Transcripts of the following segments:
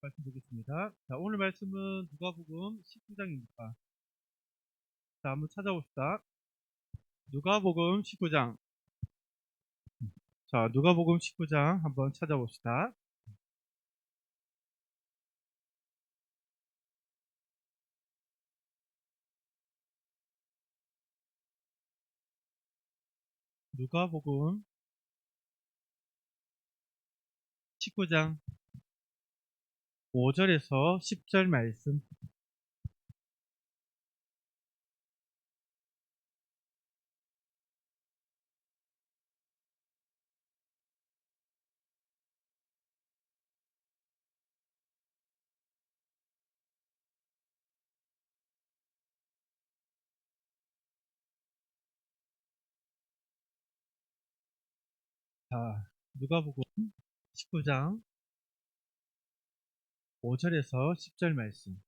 말씀드리겠습니다. 자, 오늘 말씀은 누가복음 19장입니다. 자, 한번 찾아봅시다. 누가복음 19장. 자, 누가복음 19장 한번 찾아봅시다. 누가복음 19장 5절에서 10절 말씀. 자, 누가복음 19장 5절에서 10절 말씀.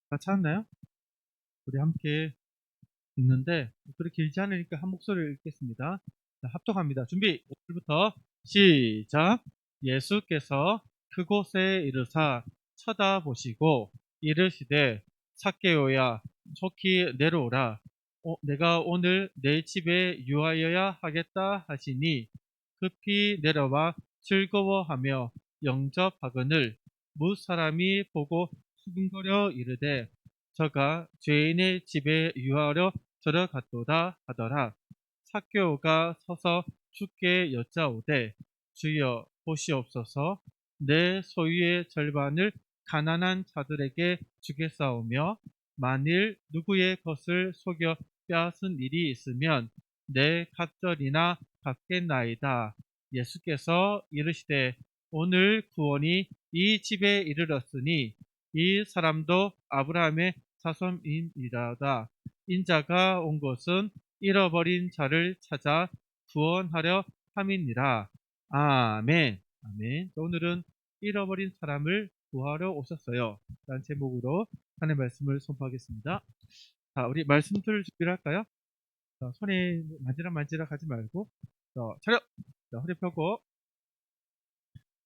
다 찾았나요? 우리 함께 읽는데 그렇게 길지 않으니까 한 목소리를 읽겠습니다. 자, 합독합니다. 준비. 5절부터 시작. 예수께서 그곳에 이르사 쳐다보시고 이르시되 삭개오야 속히 내려오라. 내가 오늘 내 집에 유하여야 하겠다 하시니 급히 내려와 즐거워하며 영접하거늘 무사람이 보고 수근거려 이르되 저가 죄인의 집에 유하려 들어갔도다 하더라. 삭개오가 서서 주께 여짜오되 주여 보시옵소서 내 소유의 절반을 가난한 자들에게 주겠사오며 만일 누구의 것을 속여 빼앗은 일이 있으면 내 갑절이나 갚겠나이다. 예수께서 이르시되 오늘 구원이 이 집에 이르렀으니 이 사람도 아브라함의 자손이니이다. 인자가 온 것은 잃어버린 자를 찾아 구원하려 함이니라. 아멘. 아멘. 오늘은 잃어버린 사람을 구하러 오셨어요. 라는 제목으로 하나님의 말씀을 선포하겠습니다. 자, 우리 말씀 들을 준비를 할까요? 자, 손에 만지락만지락 하지 말고, 자, 차렷! 자, 허리 펴고,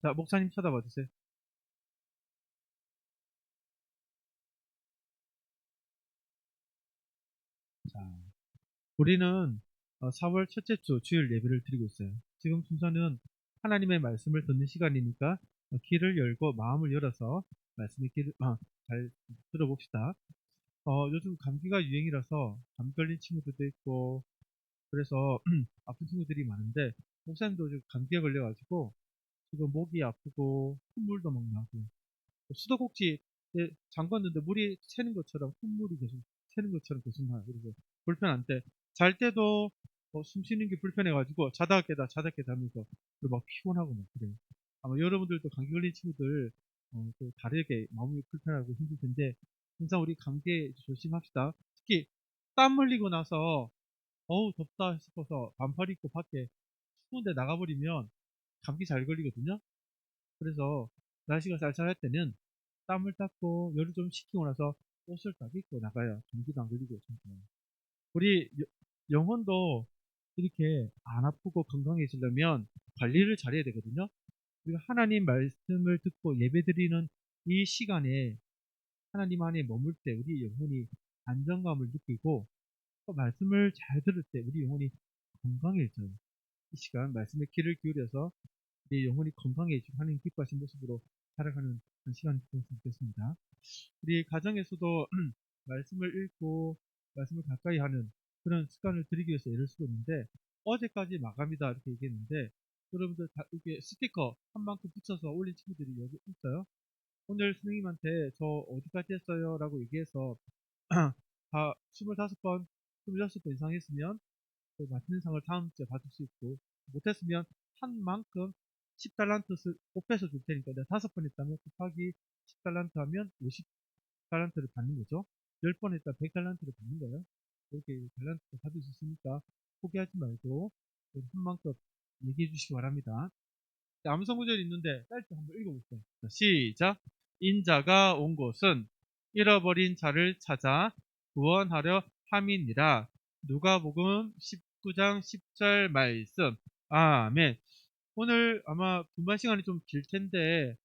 자, 목사님 쳐다봐 주세요. 자, 우리는 4월 첫째 주 주일 예배를 드리고 있어요. 지금 순서는 하나님의 말씀을 듣는 시간이니까 귀를 열고 마음을 열어서 말씀의 귀를 잘 들어봅시다. 요즘 감기가 유행이라서 감기 걸린 친구들도 있고 그래서 아픈 친구들이 많은데 목사님도 지금 감기에 걸려가지고 지금 목이 아프고 콧물도 막 나고 수도꼭지 잠궜는데 물이 새는 것처럼 콧물이 계속 새는 것처럼 계속 나요. 그래서 불편한데 잘 때도 숨 쉬는 게 불편해가지고 자다 깨다 자다 깨다 하면서 막 피곤하고 막 그래요. 아마 여러분들도 감기 걸린 친구들 또 다르게 마음이 불편하고 힘들 텐데 항상 우리 감기에 조심합시다. 특히 땀 흘리고 나서 어우 덥다 싶어서 반팔 입고 밖에 추운데 나가버리면 감기 잘 걸리거든요. 그래서 날씨가 쌀쌀할 때는 땀을 닦고 열을 좀 식히고 나서 옷을 딱 입고 나가야 감기도 안 걸리고 참 좋아요. 우리 영혼도 이렇게 안 아프고 건강해지려면 관리를 잘해야 되거든요. 우리가 하나님 말씀을 듣고 예배드리는 이 시간에 하나님 안에 머물 때 우리 영혼이 안정감을 느끼고 또 말씀을 잘 들을 때 우리 영혼이 건강해져요. 이 시간 말씀에 귀를 기울여서 우리 영혼이 건강해지고 하나님 기뻐하신 모습으로 살아가는 그런 시간이 되었으면 좋겠습니다. 우리 가정에서도 말씀을 읽고 말씀을 가까이 하는 그런 습관을 들이기 위해서 애를 쓰고 있는데 어제까지 마감이다 이렇게 얘기했는데 여러분들 다 이렇게 스티커 한 만큼 붙여서 올린 친구들이 여기 있어요. 오늘 선생님한테 저 어디까지 했어요? 라고 얘기해서 다 25번, 26번 이상 했으면 그 맛있는 상을 다음 주에 받을 수 있고 못했으면 한 만큼 10달란트 곱해서 줄 테니까 내가 5번 했다면 곱하기 10달란트 하면 50달란트를 받는 거죠. 10번 했다 100달란트를 받는 거예요. 이렇게 달란트를 받을 수 있으니까 포기하지 말고 한 만큼 얘기해 주시기 바랍니다. 암송 구절이 있는데 짧게 한번 읽어볼게요. 자, 시작. 인자가 온 곳은 잃어버린 자를 찾아 구원하려 함이니라. 누가복음 19장 10절 말씀. 아멘. 오늘 아마 분반 시간이 좀 길 텐데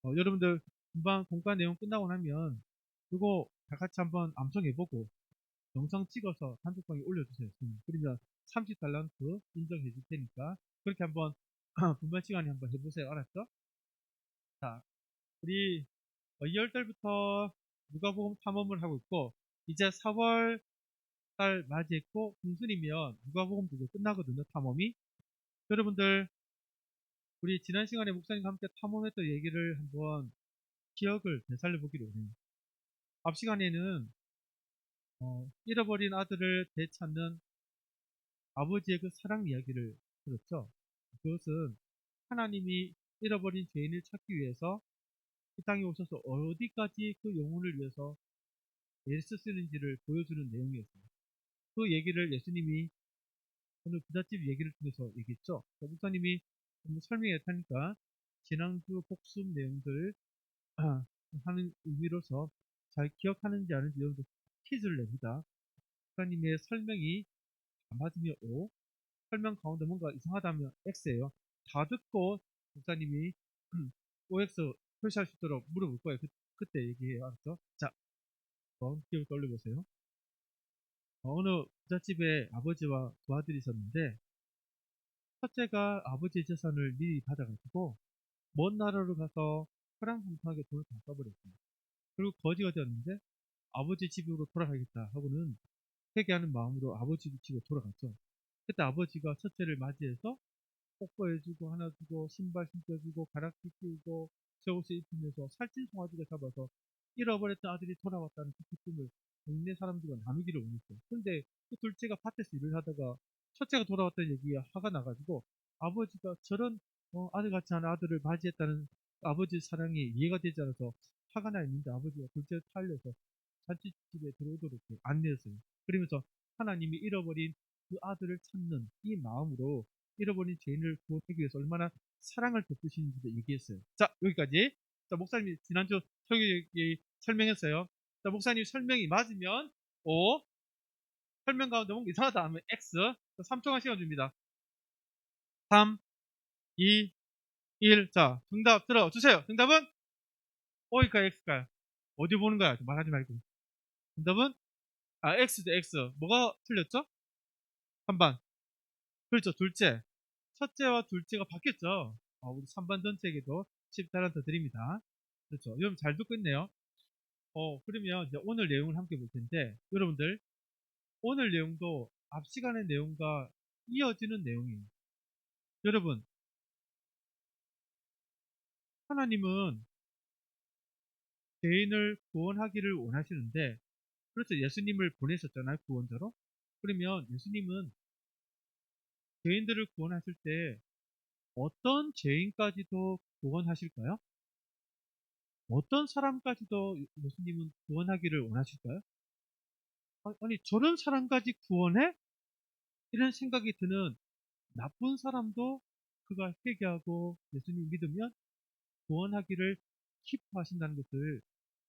여러분들 금방 공과 내용 끝나고 나면 그거 다 같이 한번 암송해보고 영상 찍어서 단톡방에 올려주세요. 그러면 30달란트 인정해 줄 테니까 그렇게 한번 분반 시간에 한번 해보세요. 알았죠? 자, 우리 2월달부터 누가복음 탐험을 하고 있고 이제 4월 달 맞이했고 중순이면 누가복음도 이제 끝나거든요. 탐험이. 여러분들 우리 지난 시간에 목사님과 함께 탐험했던 얘기를 한번 기억을 되살려 보기로 해요. 앞 시간에는 잃어버린 아들을 되찾는 아버지의 그 사랑 이야기를 들었죠. 그것은 하나님이 잃어버린 죄인을 찾기 위해서 이 땅에 오셔서 어디까지 그 영혼을 위해서 애쓰시는지를 보여주는 내용이었어요. 그 얘기를 예수님이 오늘 부잣집 얘기를 통해서 얘기했죠. 목사님이 설명했다니까 지난주 복습 내용들 하는 의미로서 잘 기억하는지 아는지 여러분들 퀴즈를 냅니다. 목사님의 설명이 안 맞으면 O, 설명 가운데 뭔가 이상하다면 X예요. 다 듣고 목사님이 OX 표시할 수 있도록 물어볼 거예요. 그때 얘기해요. 알았죠? 자, 한번 기억 떠올려보세요. 어느 부잣집에 아버지와 두 아들이 있었는데 첫째가 아버지의 재산을 미리 받아가지고 먼 나라로 가서 호랑방탕하게 돈을 다 써버렸어요. 그리고 거지가 되었는데 아버지 집으로 돌아가겠다 하고는 회개하는 마음으로 아버지 집에 돌아갔죠. 그때 아버지가 첫째를 맞이해서 뽀뽀해주고 하나 주고 신발 신겨주고 가락지 끼우고 새옷을 입히면서 살찐 송아지가 잡아서 잃어버렸던 아들이 돌아왔다는 그 기쁨을 동네 사람들과 나누기를 원했어요. 그런데 그 둘째가 밭에서 일을 하다가 첫째가 돌아왔다는 얘기에 화가 나가지고 아버지가 저런 아들 같지 않은 아들을 맞이했다는 아버지의 사랑이 이해가 되지 않아서 화가 나 있는데 아버지가 둘째를 타일러서 잔치집에 들어오도록 안내했어요. 그러면서 하나님이 잃어버린 그 아들을 찾는 이 마음으로 잃어버린 죄인을 구원하기 위해서 얼마나 사랑을 베푸시는지도 얘기했어요. 자, 여기까지. 자, 목사님이 지난주 설명했어요. 자, 목사님 설명이 맞으면 O, 설명 가운데 뭔가 이상하다 하면 X. 자, 3초간 시간 줍니다. 3, 2, 1. 자, 정답 들어주세요. 정답은 O일까요, X일까요? 어디 보는 거야? 말하지 말고. 정답은 X죠, X. 뭐가 틀렸죠? 한반. 그렇죠, 둘째. 첫째와 둘째가 바뀌었죠. 우리 3반 전체에게도 10달란트 드립니다. 그렇죠. 여러분 잘 듣고 있네요. 그러면 이제 오늘 내용을 함께 볼 텐데, 여러분들, 오늘 내용도 앞 시간의 내용과 이어지는 내용이에요. 여러분, 하나님은 죄인을 구원하기를 원하시는데, 그렇죠. 예수님을 보내셨잖아요. 구원자로. 그러면 예수님은 죄인들을 구원하실 때 어떤 죄인까지도 구원하실까요? 어떤 사람까지도 예수님은 구원하기를 원하실까요? 아니, 저런 사람까지 구원해? 이런 생각이 드는 나쁜 사람도 그가 회개하고 예수님 믿으면 구원하기를 기뻐하신다는 것을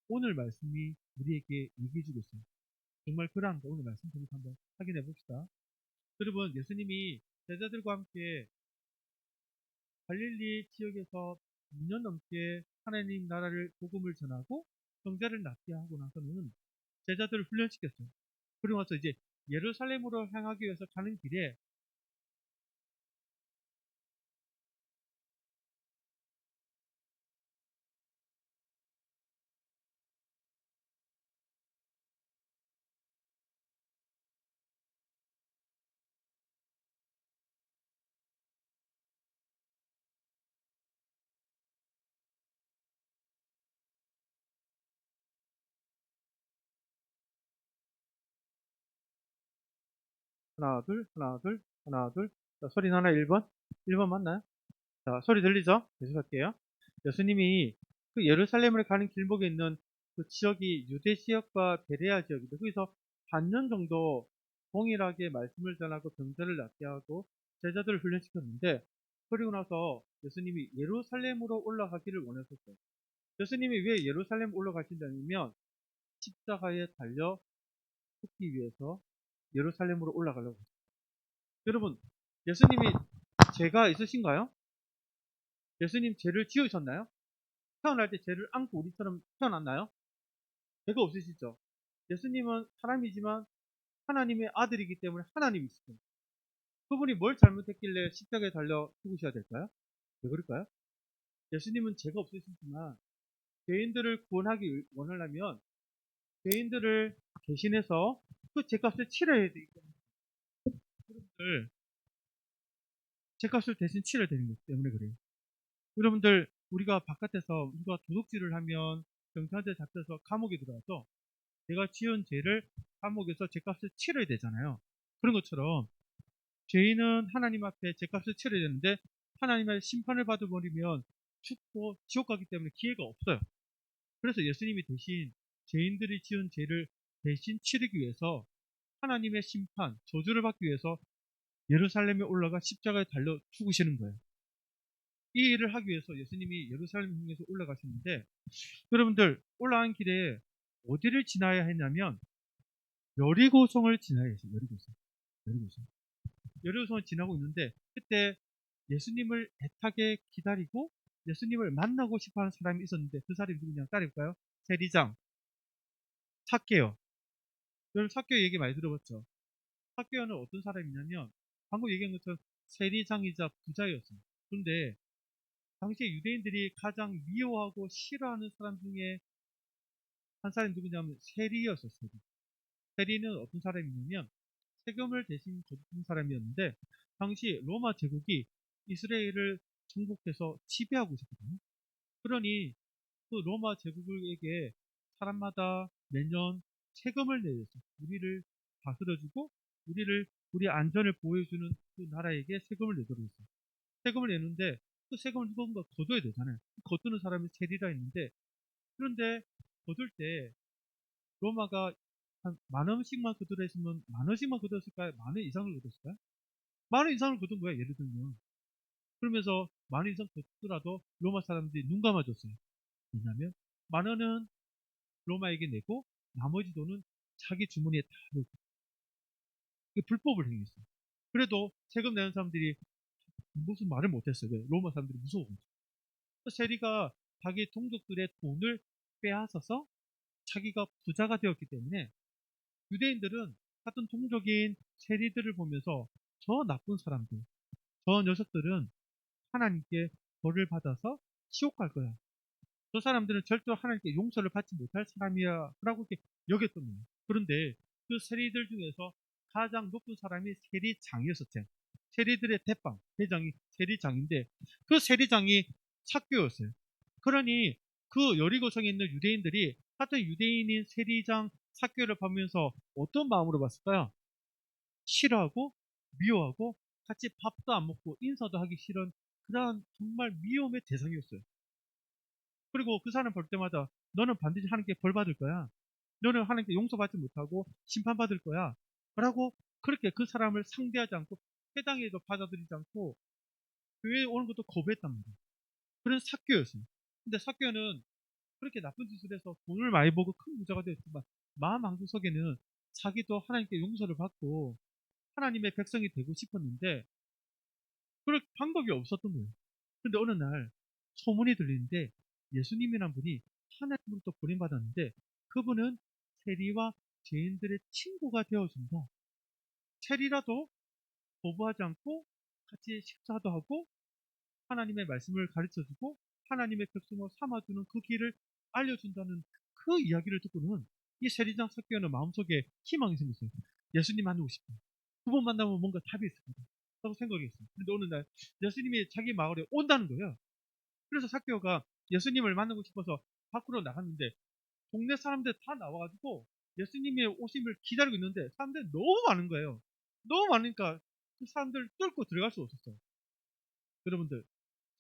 오늘 말씀이 우리에게 얘기해 주고 있어요. 정말 그러한가 오늘 말씀 통해서 한번 확인해 봅시다. 여러분, 예수님이 제자들과 함께 갈릴리 지역에서 2년 넘게 하나님 나라를 복음을 전하고 형제를 낫게 하고 나서는 제자들을 훈련시켰어요. 그리고 나서 이제 예루살렘으로 향하기 위해서 가는 길에 하나, 둘, 하나, 둘, 하나, 둘. 자, 소리 나나 1번? 1번 맞나요? 자, 소리 들리죠? 계속할게요. 예수님이 그 예루살렘을 가는 길목에 있는 그 지역이 유대 지역과 베레아 지역인데 거기서 반년 정도 동일하게 말씀을 전하고 병자를 낫게 하고 제자들을 훈련시켰는데 그리고 나서 예수님이 예루살렘으로 올라가기를 원하셨어요. 예수님이 왜 예루살렘 올라가신다면 십자가에 달려 죽기 위해서 예루살렘으로 올라가려고 했어요. 여러분, 예수님이 죄가 있으신가요? 예수님 죄를 지으셨나요? 태어날 때 죄를 안고 우리처럼 태어났나요? 죄가 없으시죠? 예수님은 사람이지만 하나님의 아들이기 때문에 하나님이시죠. 그분이 뭘 잘못했길래 십자가에 달려 죽으셔야 될까요? 왜 그럴까요? 예수님은 죄가 없으시지만 죄인들을 구원하기 원하려면 죄인들을 대신해서 그 죄값을 치러야 되기 때문에 여러분들 죄값을 대신 치러야 되는 것 때문에 그래요. 여러분들 우리가 바깥에서 우리가 도둑질을 하면 경찰한테 잡혀서 감옥에 들어가서 내가 지은 죄를 감옥에서 죄값을 치러야 되잖아요. 그런 것처럼 죄인은 하나님 앞에 죄값을 치러야 되는데 하나님의 심판을 받아버리면 죽고 지옥 가기 때문에 기회가 없어요. 그래서 예수님이 대신 죄인들이 지은 죄를 대신 치르기 위해서 하나님의 심판, 저주를 받기 위해서 예루살렘에 올라가 십자가에 달려 죽으시는 거예요. 이 일을 하기 위해서 예수님이 예루살렘 향해서 올라가셨는데 여러분들 올라간 길에 어디를 지나야 했냐면 여리고성을 지나야 했어요. 여리고성을 지나고 있는데 그때 예수님을 애타게 기다리고 예수님을 만나고 싶어하는 사람이 있었는데 그 사람이 누구냐 따라해볼까요? 세리장 삭개요. 여러분 삭개오 얘기 많이 들어봤죠? 삭개오는 어떤 사람이냐면 방금 얘기한 것처럼 세리장이자 부자였어요. 그런데 당시에 유대인들이 가장 미워하고 싫어하는 사람 중에 한 사람이 누구냐면 세리였어요. 세리는 어떤 사람이냐면 세금을 대신 거둔 사람이었는데 당시 로마 제국이 이스라엘을 정복해서 지배하고 있었거든요. 그러니 그 로마 제국에게 사람마다 매년 세금을 내서 우리를 다스려주고 우리 안전을 보호해주는 그 나라에게 세금을 내도록 했어요. 세금을 내는데 그 세금을 누군가 거둬야 되잖아요. 거두는 사람이 세리라 했는데 그런데 거둘 때 로마가 한 만 원씩만 거두라 했으면 만 원씩만 거뒀을까요? 만 원 이상을 거뒀을까요? 만 원 이상을 거둔 거예요. 예를 들면. 그러면서 만 원 이상 거두더라도 로마 사람들이 눈 감아줬어요. 왜냐하면 만 원은 로마에게 내고 나머지 돈은 자기 주머니에 다 넣고 이게 불법을 행했어요. 그래도 세금 내는 사람들이 무슨 말을 못했어요. 왜? 로마 사람들이 무서워가지고. 세리가 자기 동족들의 돈을 빼앗아서 자기가 부자가 되었기 때문에 유대인들은 같은 동족인 세리들을 보면서 저 나쁜 사람들, 저 녀석들은 하나님께 벌을 받아서 지옥 갈 거야. 저 사람들은 절대로 하나님께 용서를 받지 못할 사람이야 라고 이렇게 여겼던 거예요. 그런데 그 세리들 중에서 가장 높은 사람이 세리장이었었죠. 세리들의 대빵, 대장이 세리장인데 그 세리장이 삭개였어요. 그러니 그 여리고성에 있는 유대인들이 같은 유대인인 세리장 삭개를 보면서 어떤 마음으로 봤을까요? 싫어하고 미워하고 같이 밥도 안 먹고 인사도 하기 싫은 그러한 정말 미움의 대상이었어요. 그리고 그 사람 볼 때마다 너는 반드시 하나님께 벌 받을 거야. 너는 하나님께 용서받지 못하고 심판받을 거야. 라고 그렇게 그 사람을 상대하지 않고 회당에도 받아들이지 않고 교회에 오는 것도 거부했단 말이에요. 그런 삭개였어요. 근데 삭개는 그렇게 나쁜 짓을 해서 돈을 많이 벌고 큰 부자가 되었지만 마음 한구석에는 자기도 하나님께 용서를 받고 하나님의 백성이 되고 싶었는데 그럴 방법이 없었던 거예요. 근데 어느 날 소문이 들리는데 예수님이란 분이 하나님으로부터 보냄받았는데 그분은 세리와 죄인들의 친구가 되어준다. 세리라도 거부하지 않고 같이 식사도 하고 하나님의 말씀을 가르쳐주고 하나님의 백성을 삼아주는 그 길을 알려준다는 그 이야기를 듣고는 이 세리장 삭개오는 마음속에 희망이 생겼어요. 예수님 만나고 싶다. 그분 만나면 뭔가 답이 있을 거다. 라고 생각했어요. 근데 어느 날 예수님이 자기 마을에 온다는 거예요. 그래서 삭개오가 예수님을 만나고 싶어서 밖으로 나갔는데 동네 사람들 다 나와가지고 예수님의 오심을 기다리고 있는데 사람들이 너무 많은 거예요. 너무 많으니까 그 사람들 뚫고 들어갈 수 없었어요. 여러분들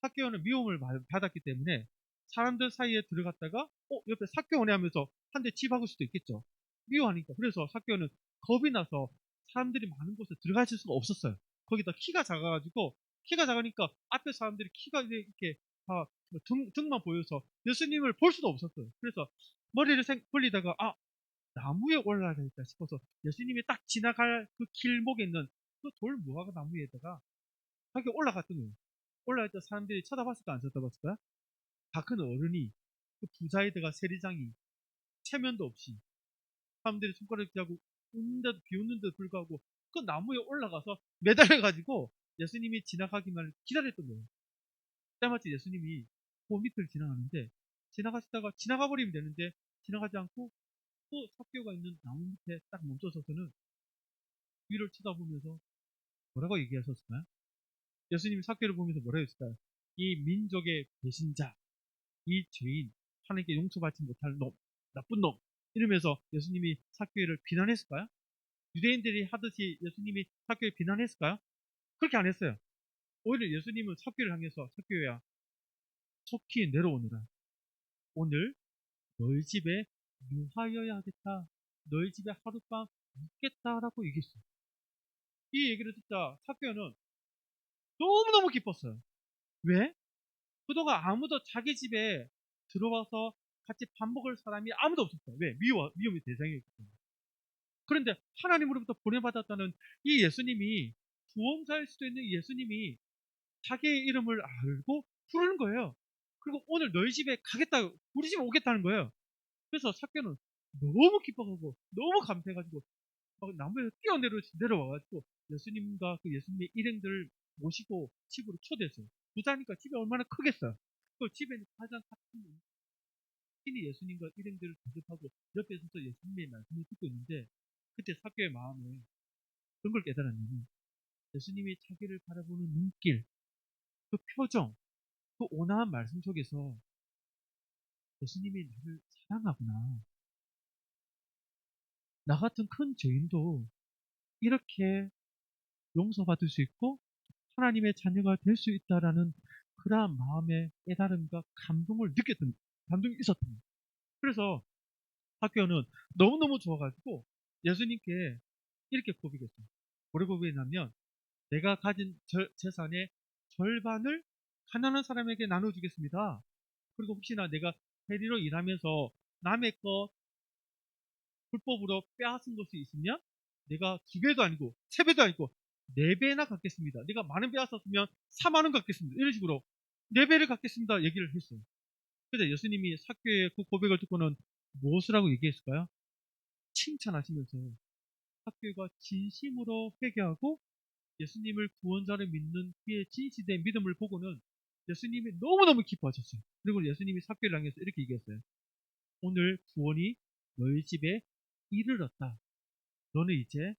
삭개오는 미움을 받았기 때문에 사람들 사이에 들어갔다가 옆에 삭개오네 하면서 한 대 칩박을 수도 있겠죠. 미워하니까. 그래서 삭개오는 겁이 나서 사람들이 많은 곳에 들어가실 수가 없었어요. 거기다 키가 작아가지고 키가 작으니까 앞에 사람들이 키가 이렇게 다 등만 보여서 예수님을 볼 수도 없었어요. 그래서 머리를 벌리다가 나무에 올라가겠다 싶어서 예수님이 딱 지나갈 그 길목에 있는 그 돌 무화과 나무에다가 자기가 올라갔던 거예요. 올라갈 때 사람들이 쳐다봤을까 안 쳐다봤을까요? 다 큰 어른이 그 부자에다가 세리장이 체면도 없이 사람들이 손가락을 쥐고 웃는데도 비웃는데도 불구하고 그 나무에 올라가서 매달려가지고 예수님이 지나가기만 기다렸던 거예요. 때마치 예수님이 그 밑을 지나가는데 지나가시다가 지나가 버리면 되는데 지나가지 않고 또 삭개오가 있는 나무 밑에 딱 멈춰서서는 위를 쳐다보면서 뭐라고 얘기하셨을까요? 예수님이 삭개오를 보면서 뭐라고 했을까요? 이 민족의 배신자, 이 죄인, 하나님께 용서받지 못할 놈, 나쁜 놈 이러면서 예수님이 삭개오를 비난했을까요? 유대인들이 하듯이 예수님이 삭개오를 비난했을까요? 그렇게 안 했어요. 오히려 예수님은 삭개오를 향해서 삭개오야 속히 내려오느라 오늘 너희 집에 유하여야 하겠다. 너희 집에 하룻밤 묵겠다라고 얘기했어요. 이 얘기를 듣자 삭개오는 너무너무 기뻤어요. 왜? 그동안 아무도 자기 집에 들어와서 같이 밥 먹을 사람이 아무도 없었어요. 왜? 위험의 대상이었기 때문에. 그런데 하나님으로부터 보내받았다는 이 예수님이 구원자일 수도 있는 예수님이 자기의 이름을 알고 부르는 거예요. 그리고 오늘 너희 집에 가겠다, 우리 집에 오겠다는 거예요. 그래서 삭개는 너무 기뻐하고 너무 감사해가지고 막 나무에서 내려와가지고 예수님과 그 예수님의 일행들을 모시고 집으로 초대했어요. 부자니까 집이 얼마나 크겠어요. 그 집에는 가장 같은 신이 예수님과 일행들을 대접하고 옆에 서서 예수님의 말씀을 듣고 있는데 그때 삭개의 마음에 그런 걸 깨달았냐면 예수님이 자기를 바라보는 눈길, 그 표정, 그 온화한 말씀 속에서 예수님이 나를 사랑하구나. 나 같은 큰 죄인도 이렇게 용서받을 수 있고 하나님의 자녀가 될 수 있다라는 그러한 마음의 깨달음과 감동이 있었던 거예요. 그래서 학교는 너무너무 좋아가지고 예수님께 이렇게 고백했어요. 뭐라고 고백했냐면 내가 가진 재산의 절반을 가난한 사람에게 나눠주겠습니다. 그리고 혹시나 내가 대리로 일하면서 남의 거 불법으로 빼앗은 것이 있으면 내가 2배도 아니고 3배도 아니고 4배나 갖겠습니다. 내가 만원 빼앗았으면 4만 원 갖겠습니다. 이런 식으로 4배를 갖겠습니다. 얘기를 했어요. 그래서 예수님이 삭개의 그 고백을 듣고는 무엇을 하고 얘기했을까요? 칭찬하시면서 삭개가 진심으로 회개하고 예수님을 구원자를 믿는 그의 진실된 믿음을 보고는 예수님이 너무너무 기뻐하셨어요. 그리고 예수님이 삭개를 향해서 이렇게 얘기했어요. 오늘 구원이 너희 집에 이르렀다. 너는 이제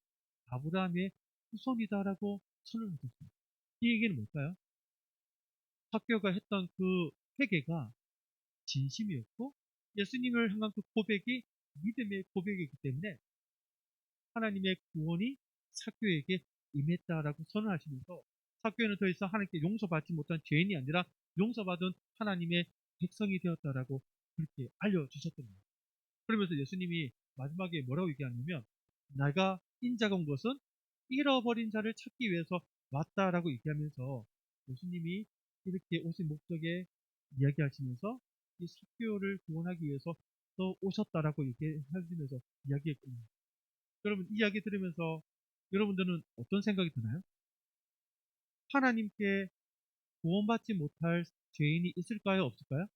아브라함의 후손이다라고 선언하셨어요. 이 얘기는 뭘까요? 삭개오가 했던 그 회개가 진심이었고 예수님을 향한 그 고백이 믿음의 고백이기 때문에 하나님의 구원이 삭개오에게 임했다라고 선언하시면서 삭개오는 더 이상 하나님께 용서받지 못한 죄인이 아니라 용서받은 하나님의 백성이 되었다라고 그렇게 알려주셨던 거예요. 그러면서 예수님이 마지막에 뭐라고 얘기하냐면 내가 인자가 온 것은 잃어버린 자를 찾기 위해서 왔다라고 얘기하면서 예수님이 이렇게 오신 목적에 이야기하시면서 이 삭개오를 구원하기 위해서 또 오셨다라고 얘기하시면서 이야기했거든요. 여러분 이 이야기 들으면서 여러분들은 어떤 생각이 드나요? 하나님께 구원받지 못할 죄인이 있을까요? 없을까요?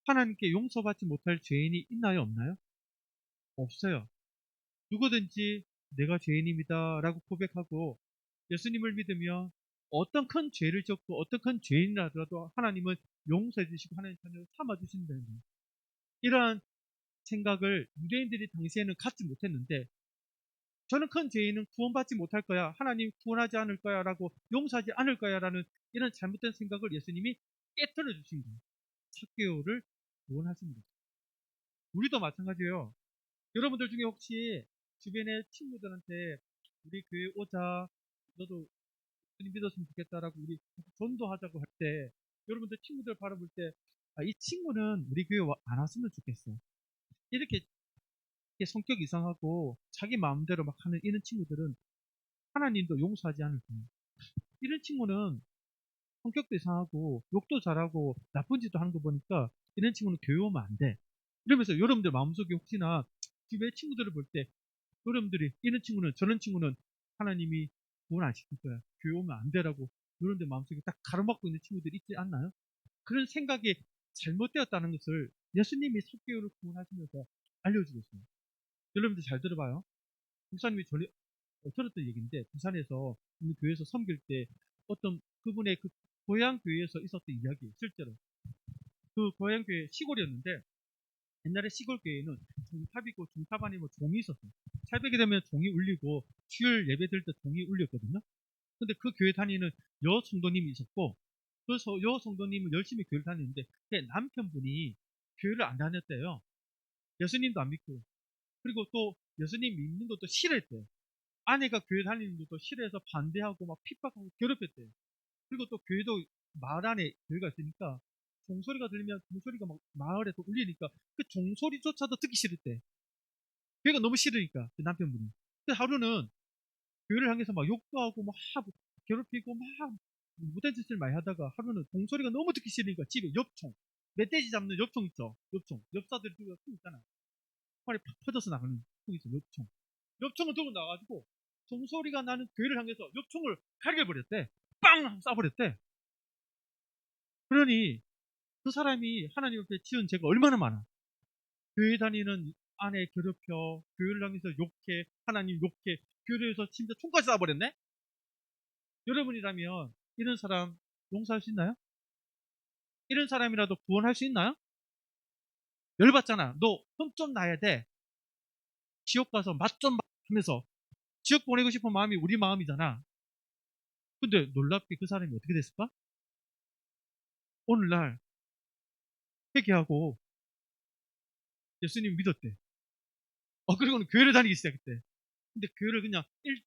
하나님께 용서받지 못할 죄인이 있나요? 없나요? 없어요. 누구든지 내가 죄인입니다 라고 고백하고 예수님을 믿으며 어떤 큰 죄를 졌고 어떤 큰 죄인이라도 하나님은 용서해 주시고 하나님 자녀를 삼아 주신다는 거예요. 이러한 생각을 유대인들이 당시에는 갖지 못했는데 저는 큰 죄인은 구원받지 못할 거야. 하나님 구원하지 않을 거야 라고 용서하지 않을 거야 라는 이런 잘못된 생각을 예수님이 깨뜨려 주신 거예요. 삭개오를 구원하신 거죠. 우리도 마찬가지예요. 여러분들 중에 혹시 주변의 친구들한테 우리 교회 오자, 너도 주님 믿었으면 좋겠다라고 우리 전도하자고 할 때 여러분들 친구들 바라볼 때 이 친구는 우리 교회 안 왔으면 좋겠어. 이렇게 성격 이상하고 자기 마음대로 막 하는 이런 친구들은 하나님도 용서하지 않을 거예요. 이런 친구는 성격도 이상하고 욕도 잘하고 나쁜 짓도 하는 거 보니까 이런 친구는 교회 오면 안 돼. 이러면서 여러분들 마음속에 혹시나 주변 친구들을 볼 때 여러분들이 이런 친구는 저런 친구는 하나님이 구원 안 시킬 거야. 교회 오면 안 되라고 그런데 마음속에 딱 가로막고 있는 친구들이 있지 않나요? 그런 생각이 잘못되었다는 것을 예수님이 삭개오를 구원하시면서 알려주고 있어요. 여러분들 잘 들어봐요. 목사님이 전에 들었던 얘기인데 부산에서 있는 교회에서 섬길 때 어떤 그분의 그 고향 교회에서 있었던 이야기 실제로 그 고향 교회 시골이었는데 옛날에 시골 교회에는 종탑이고 종탑 안에 뭐 종이 있었어요. 새벽이 되면 종이 울리고 수요일 예배 드릴 때 종이 울렸거든요. 근데 그 교회 다니는 여 성도님이 있었고 그래서 여 성도님은 열심히 교회를 다녔는데 남편분이 교회를 안 다녔대요. 예수님도 안 믿고 그리고 또 예수님 믿는 것도 싫어했대요. 아내가 교회 다니는 것도 싫어해서 반대하고 막 핍박하고 괴롭혔대요. 그리고 또 교회도 마을 안에 교회가 있으니까 종소리가 들리면 종소리가 막 마을에 또 울리니까 그 종소리조차도 듣기 싫었대. 교회가 너무 싫으니까 그 남편분이. 그 하루는 교회를 향해서 막 욕도 하고 막 하고 괴롭히고 막 못된 짓을 많이 하다가 하루는 종소리가 너무 듣기 싫으니까 집에 엽총 멧돼지 잡는 엽총 있죠. 엽총 엽사들이 들고 총 있잖아. 팔에 팍 퍼져서 나가는 총 있어. 엽총 엽총을 들고 나가지고 종소리가 나는 교회를 향해서 엽총을 갈겨버렸대. 빵! 하고 쏴버렸대. 그러니 그 사람이 하나님 앞에 지은 죄가 얼마나 많아. 교회 다니는 아내 괴롭혀, 교회를 향해서 욕해, 하나님 욕해, 교회에서 심지어 총까지 쏴버렸네? 여러분이라면 이런 사람 용서할 수 있나요? 이런 사람이라도 구원할 수 있나요? 열받잖아. 너 혼 좀 나야 돼. 지옥 가서 맛 좀 하면서 지옥 보내고 싶은 마음이 우리 마음이잖아. 근데 놀랍게 그 사람이 어떻게 됐을까? 오늘날 회개하고 예수님 믿었대. 그리고는 교회를 다니기 시작했대. 근데 교회를 그냥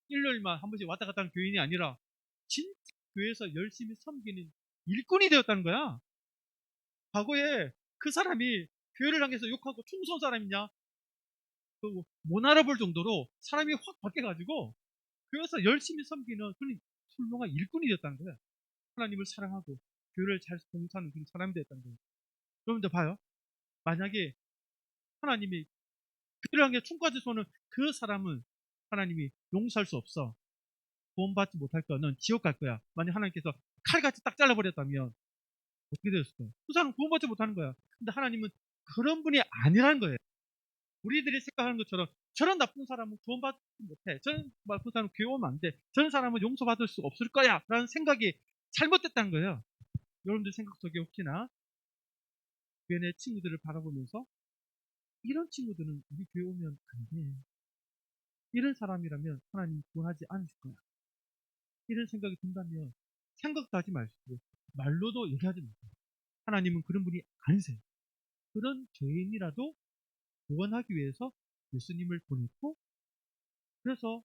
일요일만 한 번씩 왔다 갔다 하는 교인이 아니라 진짜 교회에서 열심히 섬기는 일꾼이 되었다는 거야. 과거에 그 사람이 교회를 향해서 욕하고 충성 사람이냐 못 알아볼 정도로 사람이 확 바뀌어가지고 교회에서 열심히 섬기는 그런 훌륭한 일꾼이 되었다는 거야. 하나님을 사랑하고 교회를 잘 봉사하는 그런 사람이 되었다는 거예요. 여러분들 봐요. 만약에 하나님이 교회를 향해 총까지 쏘는 그 사람은 하나님이 용서할 수 없어. 구원받지 못할 거는 지옥 갈 거야. 만약 하나님께서 칼같이 딱 잘라버렸다면 어떻게 되었을까요? 그 사람은 구원받지 못하는 거야. 근데 하나님은 그런 분이 아니라는 거예요. 우리들이 생각하는 것처럼 저런 나쁜 사람은 구원받지 못해. 저런 나쁜 사람은 교회 오면 안 돼. 저런 사람은 용서받을 수 없을 거야. 라는 생각이 잘못됐다는 거예요. 여러분들 생각 속에 혹시나 교회 친구들을 바라보면서 이런 친구들은 우리 교회 오면 안 돼. 이런 사람이라면 하나님 구원하지 않으실 거야. 이런 생각이 든다면 생각도 하지 마시고 말로도 얘기하지 마세요. 하나님은 그런 분이 아니세요. 그런 죄인이라도 구원하기 위해서 예수님을 보냈고 그래서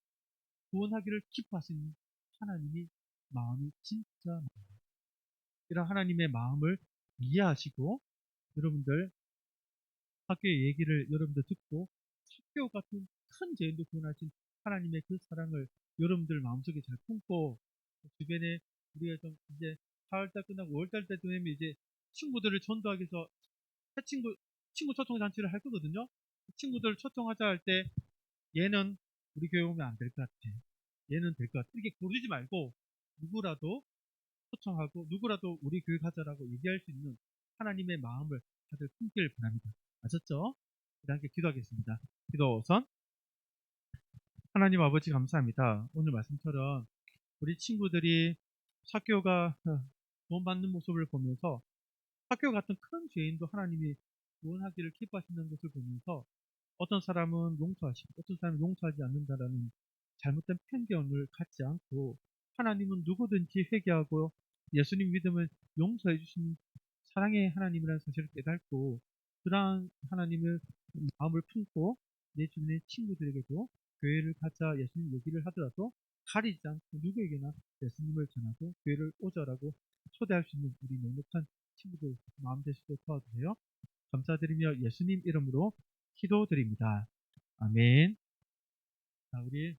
구원하기를 기뻐하시는 하나님이 마음이 진짜 많아요. 이런 하나님의 마음을 이해하시고 여러분들 학교의 얘기를 여러분들 듣고 학교 같은 큰 죄인도 구원하신 하나님의 그 사랑을 여러분들 마음속에 잘 품고 주변에 우리가 좀 이제 4월달 끝나고 5월달 때 되면 이제 친구들을 전도하기 위해서 새 친구 초청 잔치를 할 거거든요. 친구들 초청하자 할 때 얘는 우리 교회 오면 안 될 것 같아. 얘는 될 것 같아. 이렇게 고르지 말고 누구라도 초청하고 누구라도 우리 교회 가자라고 얘기할 수 있는 하나님의 마음을 다들 품기를 바랍니다. 아셨죠? 함께 기도하겠습니다. 기도 우선 하나님 아버지 감사합니다. 오늘 말씀처럼 우리 친구들이 학교가 구원받는 모습을 보면서 학교 같은 큰 죄인도 하나님이 구원하기를 기뻐하시는 것을 보면서 어떤 사람은 용서하시고 어떤 사람은 용서하지 않는다라는 잘못된 편견을 갖지 않고 하나님은 누구든지 회개하고 예수님 믿음을 용서해 주시는 사랑의 하나님이라는 사실을 깨닫고 그러한 하나님을 마음을 품고 내 주변의 친구들에게도 교회를 가자 예수님 얘기를 하더라도 가리지 않고 누구에게나 예수님을 전하고 교회를 오자라고 초대할 수 있는 우리 넉넉한 친구들 마음 되시도록 도와주세요. 감사드리며 예수님 이름으로 기도드립니다. 아멘. 자, 우리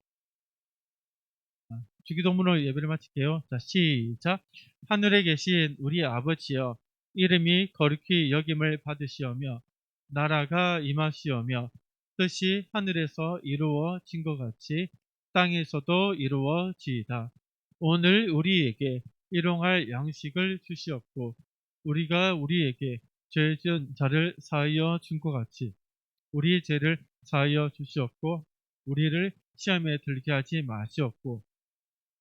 주기도문으로 예배를 마칠게요. 자, 시작. 하늘에 계신 우리 아버지여, 이름이 거룩히 여김을 받으시오며, 나라가 임하시오며, 뜻이 하늘에서 이루어진 것 같이 땅에서도 이루어지이다. 오늘 우리에게 일용할 양식을 주시옵고 우리가 우리에게 죄 지은 자를 사하여 준 것 같이 우리의 죄를 사하여 주시옵고 우리를 시험에 들게 하지 마시옵고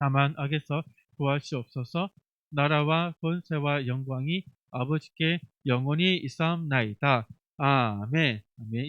다만 악에서 구하시옵소서. 나라와 권세와 영광이 아버지께 영원히 있사옵나이다. 아멘. 아멘.